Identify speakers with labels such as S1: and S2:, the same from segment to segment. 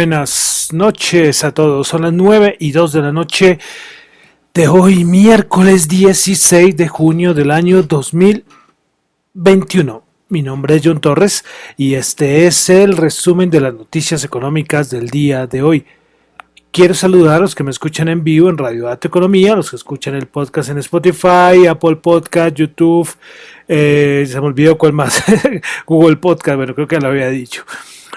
S1: buenas noches a todos. Son las 9:02 de la noche de hoy, miércoles 16 de junio del año 2021. Mi nombre es John Torres y este es el resumen de las noticias económicas del día de hoy. Quiero saludar a los que me escuchan en vivo en Radio Dato Economía, a los que escuchan el podcast en Spotify, Apple Podcast, YouTube, se me olvidó cuál más, Google Podcast, bueno, creo que lo había dicho.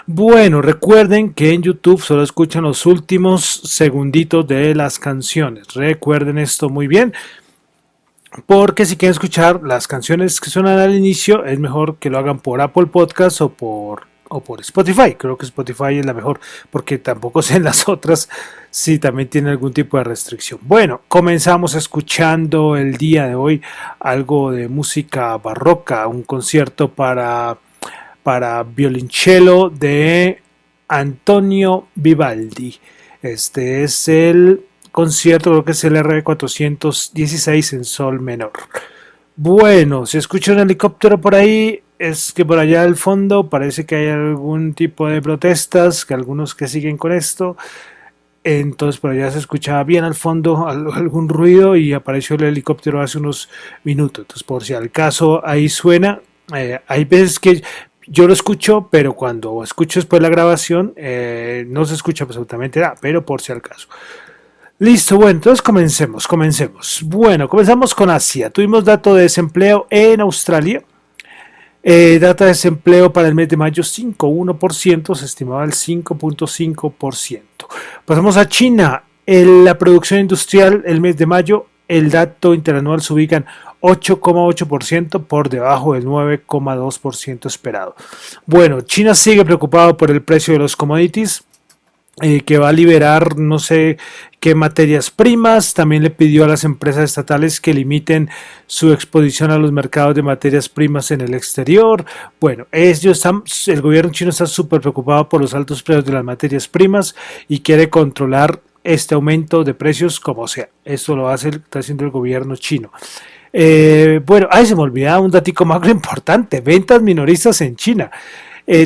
S1: Bueno, recuerden que en YouTube solo escuchan los últimos segunditos de las canciones. Recuerden esto muy bien, porque si quieren escuchar las canciones que suenan al inicio, es mejor que lo hagan por Apple Podcast o por Spotify. Creo que Spotify es la mejor, porque tampoco sé en las otras si también tiene algún tipo de restricción. Bueno, comenzamos escuchando el día de hoy algo de música barroca, un concierto para violonchelo de Antonio Vivaldi. Este es el concierto, creo que es el R416 en sol menor. Bueno, si escucha un helicóptero por ahí, es que por allá al fondo parece que hay algún tipo de protestas, que algunos que siguen con esto. Entonces por allá se escuchaba bien al fondo algún ruido y apareció el helicóptero hace unos minutos. Entonces por si al caso ahí suena, hay veces que yo lo escucho, pero cuando escucho después la grabación no se escucha absolutamente nada, pero por si al caso. Listo, bueno, entonces comencemos. Bueno, comenzamos con Asia. Tuvimos dato de desempleo en Australia. Data de desempleo para el mes de mayo 5,1%, se estimaba el 5,5%. Pasamos a China. La producción industrial el mes de mayo, el dato interanual se ubica en 8,8% por debajo del 9,2% esperado. Bueno, China sigue preocupado por el precio de los commodities, que va a liberar no sé qué materias primas. También le pidió a las empresas estatales que limiten su exposición a los mercados de materias primas en el exterior. Bueno, el gobierno chino está súper preocupado por los altos precios de las materias primas y quiere controlar este aumento de precios como sea. Esto lo está haciendo el gobierno chino. Bueno, se me olvidaba un datico macro importante: ventas minoristas en China.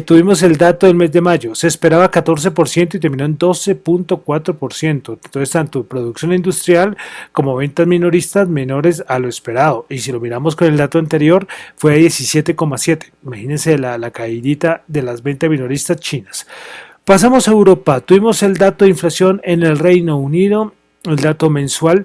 S1: Tuvimos el dato del mes de mayo, se esperaba 14% y terminó en 12,4%. Entonces, tanto producción industrial como ventas minoristas menores a lo esperado. Y si lo miramos con el dato anterior, fue 17,7%. Imagínense la caídita de las ventas minoristas chinas. Pasamos a Europa. Tuvimos el dato de inflación en el Reino Unido, el dato mensual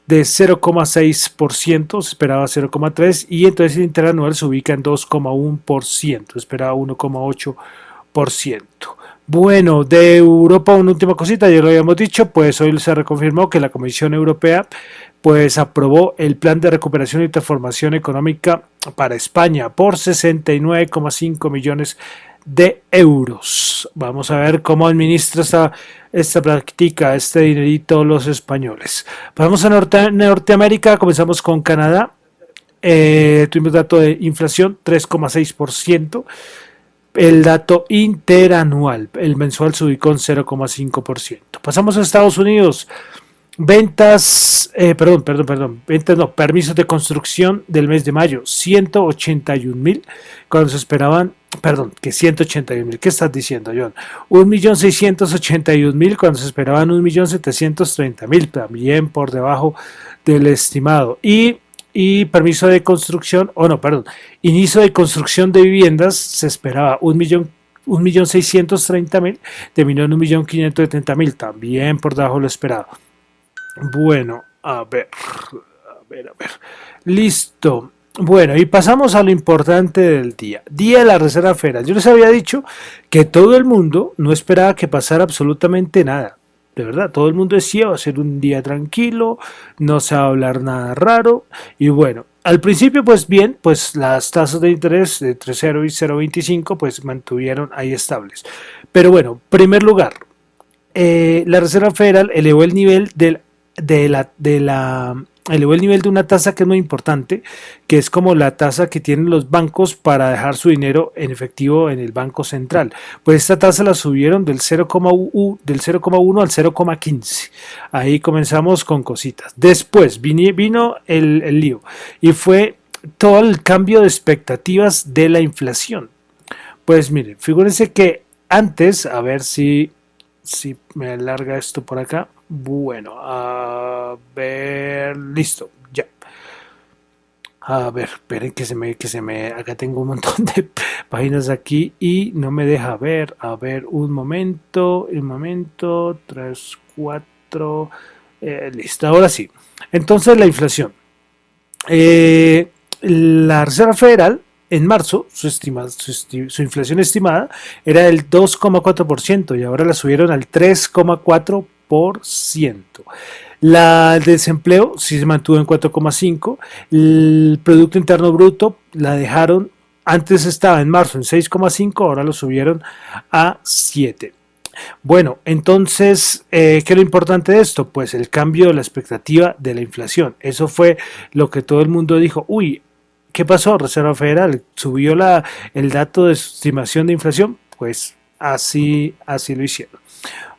S1: de 0,6%, se esperaba 0,3%, y entonces el interanual se ubica en 2,1%, esperaba 1,8%. Bueno, de Europa una última cosita, ya lo habíamos dicho, pues hoy se reconfirmó que la Comisión Europea pues aprobó el plan de recuperación y transformación económica para España por 69,5 millones de euros. Vamos a ver cómo administra esta práctica, este dinerito los españoles. Vamos a Norteamérica, comenzamos con Canadá. Tuvimos dato de inflación 3,6%. El dato interanual, el mensual se ubicó en 0,5%. Pasamos a Estados Unidos. Permisos de construcción del mes de mayo, 181,000, cuando se esperaban, 181,000, ¿qué estás diciendo, John? 1,681,000, cuando se esperaban 1,730,000, también por debajo del estimado. Y permiso de construcción, inicio de construcción de viviendas, se esperaba 1,630,000, terminó en 1,570,000, también por debajo de lo esperado. Bueno, a ver. Listo. Bueno, y pasamos a lo importante del día. Día de la Reserva Federal. Yo les había dicho que todo el mundo no esperaba que pasara absolutamente nada. De verdad, todo el mundo decía va a ser un día tranquilo, no se va a hablar nada raro. Y bueno, al principio pues bien, pues las tasas de interés de entre 0 y 0,25 pues mantuvieron ahí estables. Pero bueno, primer lugar, la Reserva Federal elevó el nivel elevó el nivel de una tasa que es muy importante, que es como la tasa que tienen los bancos para dejar su dinero en efectivo en el Banco Central. Pues esta tasa la subieron del 0,1 al 0,15. Ahí comenzamos con cositas. Después vino el lío y fue todo el cambio de expectativas de la inflación. Pues miren, figúrense que antes, a ver si si me alarga esto por acá. Bueno, a ver, listo, ya. A ver, esperen acá tengo un montón de páginas aquí y no me deja ver. A ver, un momento, 3, 4, listo, ahora sí. Entonces la inflación. La Reserva Federal en marzo, su inflación estimada era del 2,4% y ahora la subieron al 3,4%. El desempleo sí se mantuvo en 4,5%. El Producto Interno Bruto la dejaron, antes estaba en marzo en 6,5%, ahora lo subieron a 7%. Bueno, entonces, ¿qué es lo importante de esto? Pues el cambio de la expectativa de la inflación. Eso fue lo que todo el mundo dijo. Uy, ¿qué pasó? Reserva Federal subió el dato de estimación de inflación. Pues así lo hicieron.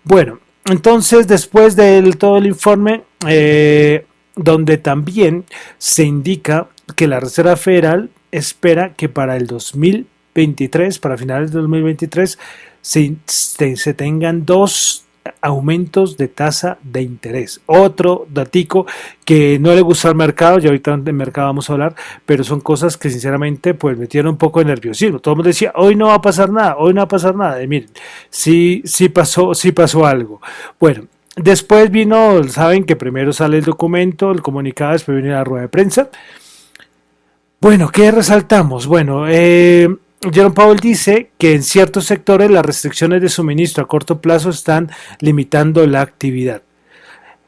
S1: Bueno, entonces después de todo el informe, donde también se indica que la Reserva Federal espera que para el 2023, para finales de 2023, se tengan dos aumentos de tasa de interés. Otro datico que no le gusta al mercado, y ahorita en el mercado vamos a hablar, pero son cosas que sinceramente pues metieron un poco de nerviosismo. Todo el mundo decía, hoy no va a pasar nada, hoy no va a pasar nada. Y miren, sí pasó algo. Bueno, después vino, saben que primero sale el documento, el comunicado, después viene la rueda de prensa. Bueno, ¿qué resaltamos? Bueno, Jerome Powell dice que en ciertos sectores las restricciones de suministro a corto plazo están limitando la actividad.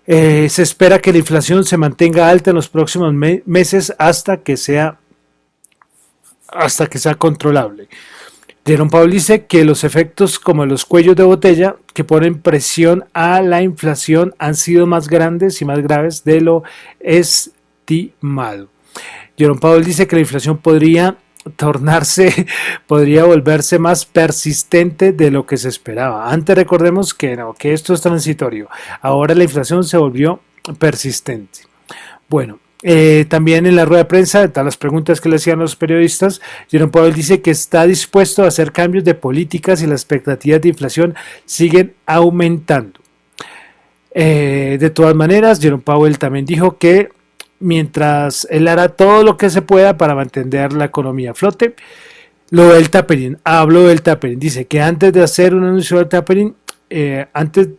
S1: Se espera que la inflación se mantenga alta en los próximos meses hasta que sea controlable. Jerome Powell dice que los efectos como los cuellos de botella que ponen presión a la inflación han sido más grandes y más graves de lo estimado. Jerome Powell dice que la inflación podría volverse más persistente de lo que se esperaba. Antes recordemos que no, que esto es transitorio. Ahora la inflación se volvió persistente. Bueno, también en la rueda de prensa, de las preguntas que le hacían los periodistas, Jerome Powell dice que está dispuesto a hacer cambios de políticas y las expectativas de inflación siguen aumentando. De todas maneras, Jerome Powell también dijo que mientras él hará todo lo que se pueda para mantener la economía a flote. Lo del tapering, habló del tapering, dice que antes de hacer un anuncio del tapering, antes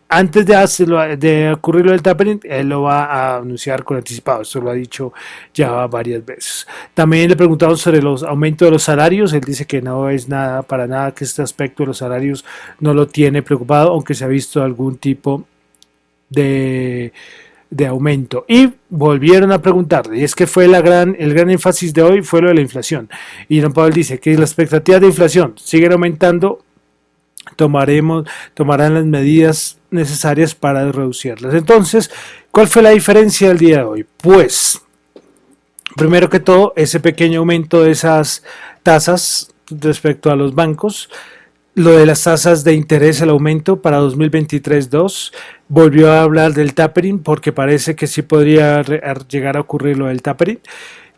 S1: de ocurrir lo del tapering, él lo va a anunciar con anticipado. Esto lo ha dicho ya varias veces. También le preguntaron sobre los aumentos de los salarios. Él dice que no es nada, para nada, que este aspecto de los salarios no lo tiene preocupado, aunque se ha visto algún tipo de aumento. Y volvieron a preguntarle, y es que fue el gran énfasis de hoy fue lo de la inflación. Y don Pablo dice que la expectativa de inflación sigue aumentando, tomarán las medidas necesarias para reducirlas. Entonces, ¿cuál fue la diferencia del día de hoy? Pues, primero que todo, ese pequeño aumento de esas tasas respecto a los bancos. Lo de las tasas de interés, el aumento para 2023-2, volvió a hablar del tapering porque parece que sí podría llegar a ocurrir lo del tapering,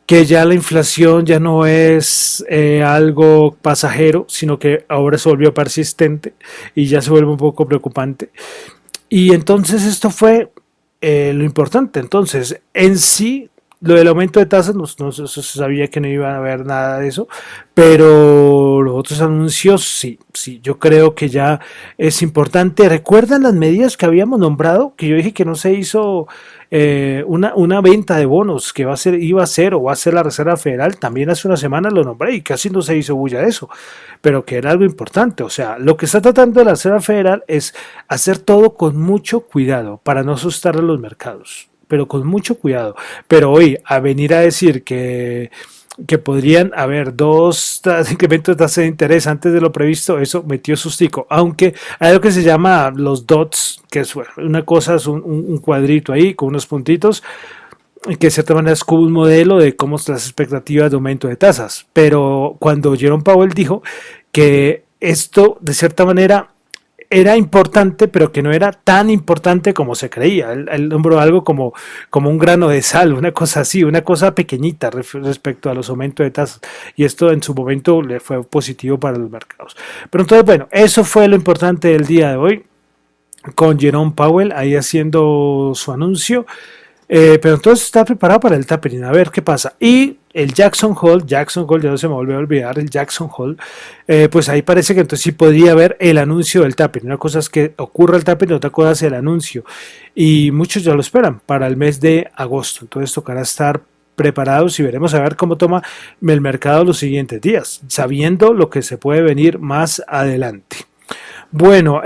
S1: que ya la inflación ya no es algo pasajero, sino que ahora se volvió persistente y ya se vuelve un poco preocupante. Y entonces esto fue lo importante. Entonces, en sí, lo del aumento de tasas, no se sabía que no iba a haber nada de eso, pero los otros anuncios sí, yo creo que ya es importante. ¿Recuerdan las medidas que habíamos nombrado? Que yo dije que no se hizo una venta de bonos que iba a ser o va a ser la Reserva Federal. También hace una semana lo nombré y casi no se hizo bulla de eso, pero que era algo importante. O sea, lo que está tratando la Reserva Federal es hacer todo con mucho cuidado para no asustar a los mercados, pero con mucho cuidado. Pero hoy, a venir a decir que podrían haber dos incrementos de tasa de interés antes de lo previsto, eso metió sustico. Aunque hay algo que se llama los dots, que es una cosa, es un cuadrito ahí con unos puntitos, que de cierta manera es como un modelo de cómo son las expectativas de aumento de tasas. Pero cuando Jerome Powell dijo que esto, de cierta manera, era importante, pero que no era tan importante como se creía. Él nombró algo como un grano de sal, una cosa así, una cosa pequeñita respecto a los aumentos de tasas. Y esto en su momento le fue positivo para los mercados. Pero entonces, bueno, eso fue lo importante del día de hoy, con Jerome Powell ahí haciendo su anuncio. Pero entonces está preparado para el tapering, a ver qué pasa. Y el Jackson Hole, ya no se me volvió a olvidar, el Jackson Hole, pues ahí parece que entonces sí podría haber el anuncio del tapering. Una cosa es que ocurra el tapering, otra cosa es el anuncio. Y muchos ya lo esperan para el mes de agosto. Entonces tocará estar preparados y veremos a ver cómo toma el mercado los siguientes días, sabiendo lo que se puede venir más adelante. Bueno,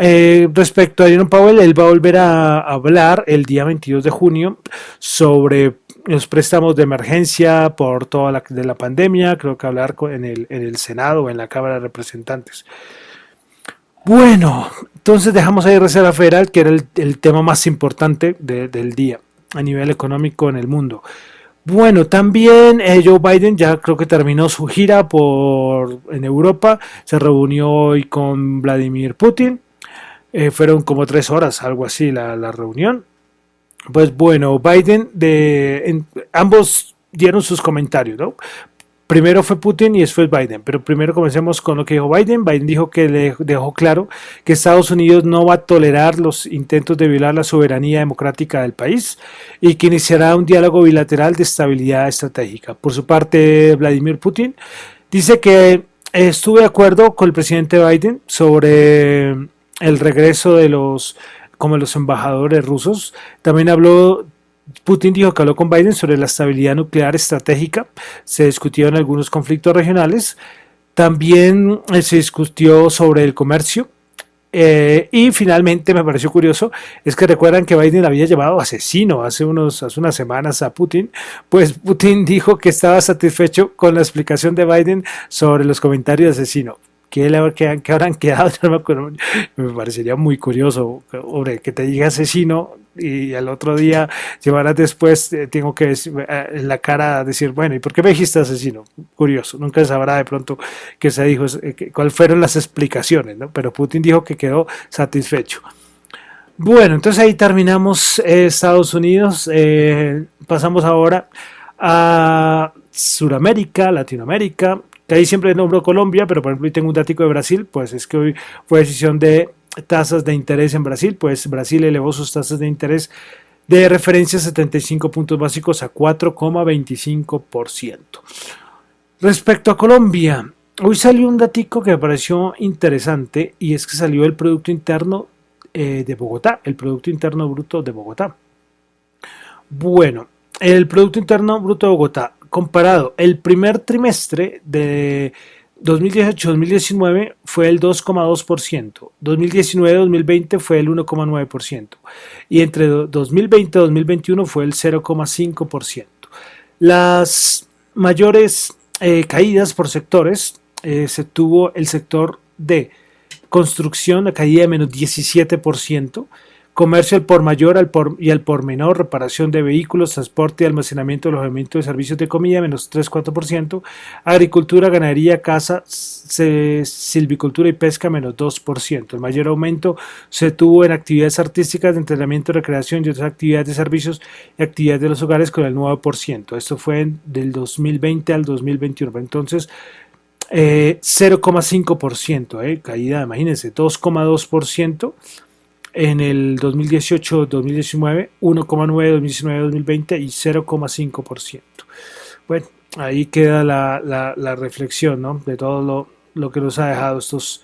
S1: respecto a Jerome Powell, él va a volver a hablar el día 22 de junio sobre los préstamos de emergencia por toda la pandemia, creo que hablar en el Senado o en la Cámara de Representantes. Bueno, entonces dejamos ahí Reserva Federal, que era el tema más importante del día a nivel económico en el mundo. Bueno, también Joe Biden ya creo que terminó su gira en Europa, se reunió hoy con Vladimir Putin, fueron como 3 horas, algo así la reunión. Pues bueno, ambos dieron sus comentarios, ¿no? Primero fue Putin y después Biden, pero primero comencemos con lo que dijo Biden. Biden dijo que le dejó claro que Estados Unidos no va a tolerar los intentos de violar la soberanía democrática del país y que iniciará un diálogo bilateral de estabilidad estratégica. Por su parte, Vladimir Putin dice que estuvo de acuerdo con el presidente Biden sobre el regreso como los embajadores rusos. También Putin dijo que habló con Biden sobre la estabilidad nuclear estratégica, se discutieron algunos conflictos regionales, también se discutió sobre el comercio, y finalmente me pareció curioso, es que recuerdan que Biden había llamado asesino hace unas semanas a Putin, pues Putin dijo que estaba satisfecho con la explicación de Biden sobre los comentarios de asesino. ¿Qué habrán quedado? Me parecería muy curioso, hombre, que te diga asesino y al otro día, semanas después, tengo que en la cara decir, bueno, ¿y por qué me dijiste asesino? Curioso, nunca sabrá de pronto qué se dijo, cuáles fueron las explicaciones, ¿no? Pero Putin dijo que quedó satisfecho. Bueno, entonces ahí terminamos Estados Unidos, pasamos ahora a Sudamérica, Latinoamérica, que ahí siempre nombro Colombia, pero por ejemplo hoy tengo un dato de Brasil, pues es que hoy fue decisión de tasas de interés en Brasil, pues Brasil elevó sus tasas de interés de referencia 75 puntos básicos a 4,25%. Respecto a Colombia, hoy salió un datico que me pareció interesante y es que salió el Producto Interno de Bogotá, el Producto Interno Bruto de Bogotá. Bueno, el Producto Interno Bruto de Bogotá comparado el primer trimestre de 2018-2019 fue el 2,2%, 2019-2020 fue el 1,9% y entre 2020 y 2021 fue el 0,5%. Las mayores caídas por sectores se tuvo el sector de construcción, la caída de menos 17%, comercio al por mayor y al por menor, reparación de vehículos, transporte y almacenamiento, alojamiento de servicios de comida, menos 3,4%, agricultura, ganadería, caza, silvicultura y pesca, menos 2%. El mayor aumento se tuvo en actividades artísticas, de entrenamiento, recreación y otras actividades de servicios y actividades de los hogares con el 9%. Esto fue del 2020 al 2021. Entonces, 0,5%, caída, imagínense, 2,2% en el 2018-2019, 1,9% 2019-2020 y 0,5%. Bueno, ahí queda la reflexión, ¿no?, de todo lo que nos ha dejado estos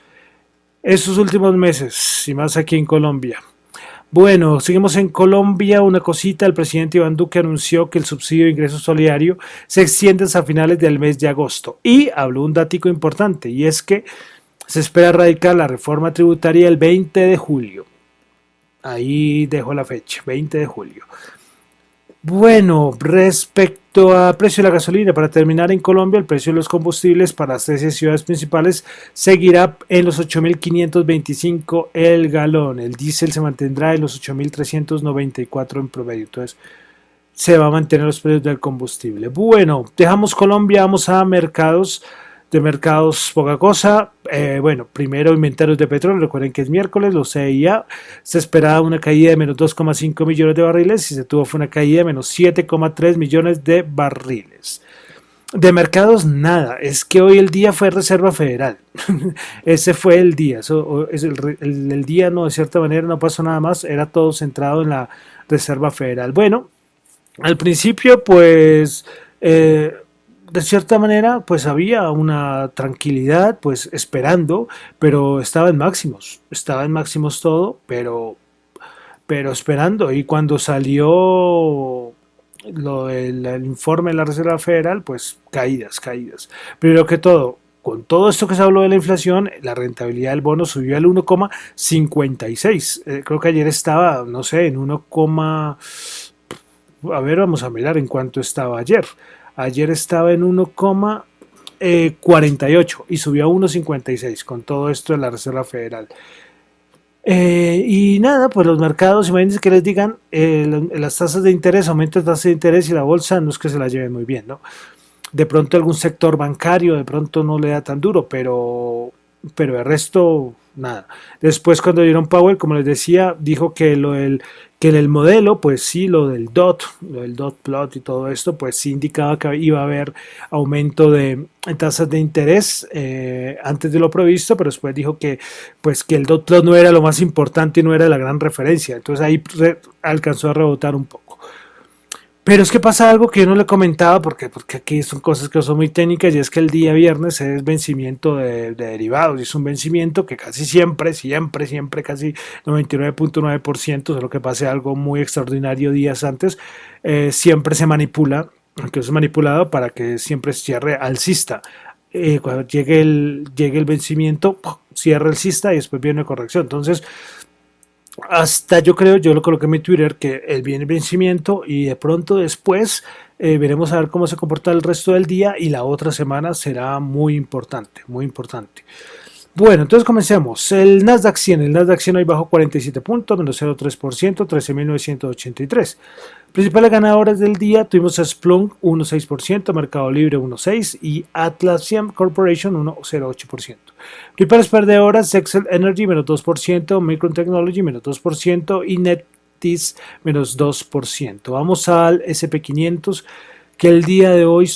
S1: últimos meses y más aquí en Colombia. Bueno, seguimos en Colombia. Una cosita, el presidente Iván Duque anunció que el subsidio de ingreso solidario se extiende hasta finales del mes de agosto y habló un datico importante y es que se espera radicar la reforma tributaria el 20 de julio. Ahí dejo la fecha, 20 de julio. Bueno, respecto a precio de la gasolina, para terminar en Colombia, el precio de los combustibles para las 13 ciudades principales seguirá en los 8.525 el galón. El diésel se mantendrá en los 8.394 en promedio. Entonces, se va a mantener los precios del combustible. Bueno, dejamos Colombia, vamos a mercados De mercados, poca cosa. Bueno, primero inventarios de petróleo. Recuerden que es miércoles, los CIA. Se esperaba una caída de menos 2,5 millones de barriles y se tuvo fue una caída de menos 7,3 millones de barriles. De mercados, nada. Es que hoy el día fue Reserva Federal. Ese fue el día. Eso, es el día, no, de cierta manera, no pasó nada más. Era todo centrado en la Reserva Federal. Bueno, al principio, pues, de cierta manera, pues había una tranquilidad, pues, esperando, pero estaba en máximos todo, pero esperando. Y cuando salió el informe de la Reserva Federal, pues, caídas. Primero que todo, con todo esto que se habló de la inflación, la rentabilidad del bono subió al 1,56. Creo que ayer estaba, no sé, en 1, a ver, vamos a mirar en cuánto estaba ayer. Ayer estaba en 1,48 y subió a 1,56 con todo esto de la Reserva Federal. Y nada, pues los mercados, imagínense que les digan, las tasas de interés, aumento de tasas de interés y la bolsa no es que se la lleven muy bien, ¿no? De pronto algún sector bancario, de pronto no le da tan duro, pero el resto, nada. Después cuando dieron Powell, como les decía, dijo que en el modelo, pues sí, lo del dot plot y todo esto, pues sí indicaba que iba a haber aumento de tasas de interés antes de lo previsto, pero después dijo que, pues, que el dot plot no era lo más importante y no era la gran referencia. Entonces ahí alcanzó a rebotar un poco. Pero es que pasa algo que yo no le comentaba porque aquí son cosas que son muy técnicas y es que el día viernes es vencimiento de derivados y es un vencimiento que casi siempre, casi 99,9%, solo que pase algo muy extraordinario días antes, siempre se manipula, aunque es manipulado para que siempre cierre alcista. Cuando llegue el vencimiento, cierra alcista y después viene una corrección. Entonces, hasta yo creo, yo lo coloqué en mi Twitter, que él viene el vencimiento y de pronto después veremos a ver cómo se comporta el resto del día y la otra semana será muy importante, muy importante. Bueno, entonces comencemos. El Nasdaq 100 hoy bajó 47 puntos, menos 0,3%, 13.983. Principales ganadoras del día tuvimos a Splunk 1,6%, Mercado Libre 1,6% y Atlassian Corporation 1,08%. Principales perdedoras, Excel Energy menos 2%, Micron Technology menos 2% y NetEase menos 2%. Vamos al SP500 que el día de hoy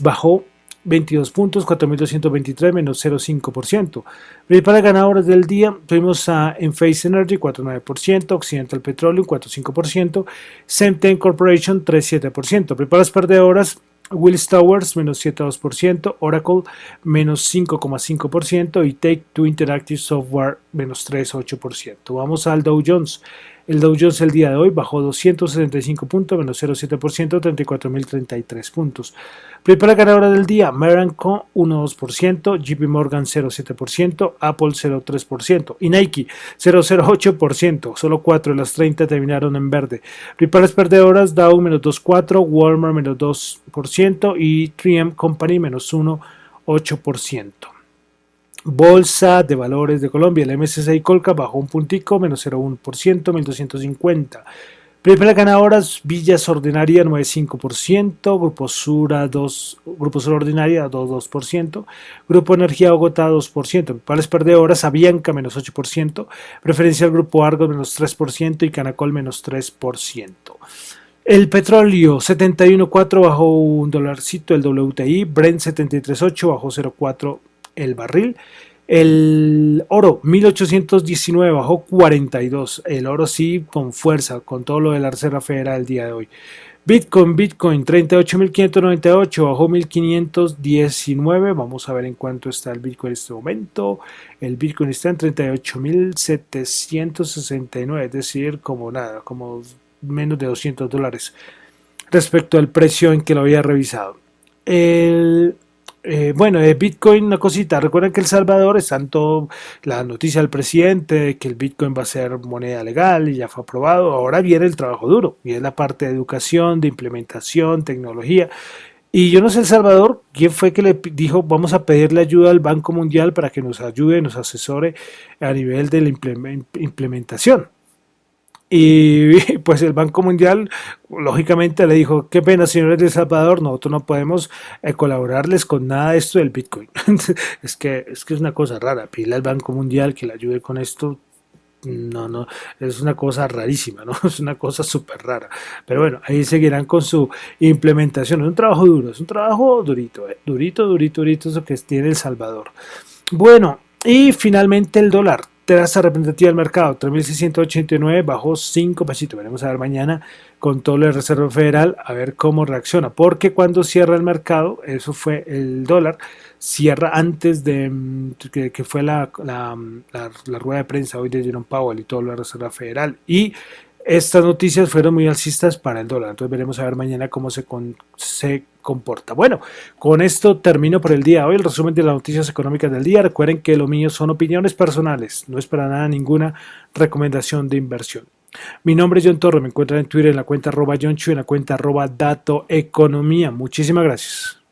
S1: bajó 22 puntos, 4.223 menos 0,5%. Principales ganadoras del día tuvimos a Enphase Energy 4,9%, Occidental Petroleum 4,5%, Semtech Corporation 3,7%. Principales perdedoras, Willis Towers menos 7,2%, Oracle menos 5,5% y Take-Two Interactive Software menos 3,8%. Vamos al Dow Jones. El Dow Jones el día de hoy bajó 275 puntos, menos 0,7%, 34.033 puntos. Principal ganadora del día, Merck 1,2%, JP Morgan 0,7%, Apple 0,3% y Nike 0,08%. Solo 4 de las 30 terminaron en verde. Principales perdedoras, Dow menos 2,4%, Walmart menos 2% y 3M Company menos 1,8%. Bolsa de Valores de Colombia, el MSCI Colca bajó un puntico, menos 0,1%, 1.250. Principales ganadoras, Villas Ordinaria 9,5%, Grupo Sur Ordinaria 2,2%, Grupo Energía Bogotá 2%, principales perdedoras, Avianca menos 8%, Preferencial Grupo Argos menos 3% y Canacol menos 3%. El petróleo 71,4 bajó un dolarcito, el WTI, Brent 73,8 bajó 0,4 el barril. El oro 1819 bajó 42. El oro sí con fuerza, con todo lo de la Reserva Federal el día de hoy. Bitcoin 38.598 bajó 1.519. Vamos a ver en cuánto está el Bitcoin en este momento. El Bitcoin está en 38.769, es decir, como nada, como menos de $200 respecto al precio en que lo había revisado. Bueno, de Bitcoin, una cosita. Recuerden que El Salvador está en todo la noticia del presidente de que el Bitcoin va a ser moneda legal y ya fue aprobado. Ahora viene el trabajo duro y es la parte de educación, de implementación, tecnología. Y yo no sé El Salvador quién fue que le dijo vamos a pedirle ayuda al Banco Mundial para que nos ayude, nos asesore a nivel de la implementación. Y pues el Banco Mundial lógicamente le dijo, qué pena señores de El Salvador, nosotros no podemos colaborarles con nada de esto del Bitcoin. Es que es una cosa rara, pedirle al Banco Mundial que le ayude con esto. No, no, es una cosa rarísima, ¿no? Es una cosa súper rara. Pero bueno, ahí seguirán con su implementación. Es un trabajo duro, es un trabajo durito, durito, durito, durito, eso que tiene El Salvador. Bueno, y finalmente el dólar. Tasa representativa del mercado, 3.689, bajó 5 pesitos. Veremos a ver mañana con todo lo de Reserva Federal, a ver cómo reacciona. Porque cuando cierra el mercado, eso fue el dólar, cierra antes de que fue la rueda de prensa hoy de Jerome Powell y todo lo de Reserva Federal. Y estas noticias fueron muy alcistas para el dólar. Entonces veremos a ver mañana cómo se comporta. Bueno, con esto termino por el día de hoy el resumen de las noticias económicas del día. Recuerden que lo mío son opiniones personales, no es para nada ninguna recomendación de inversión. Mi nombre es John Torre, me encuentran en Twitter en la cuenta @JohnChu, en la cuenta @DatoEconomía. Muchísimas gracias.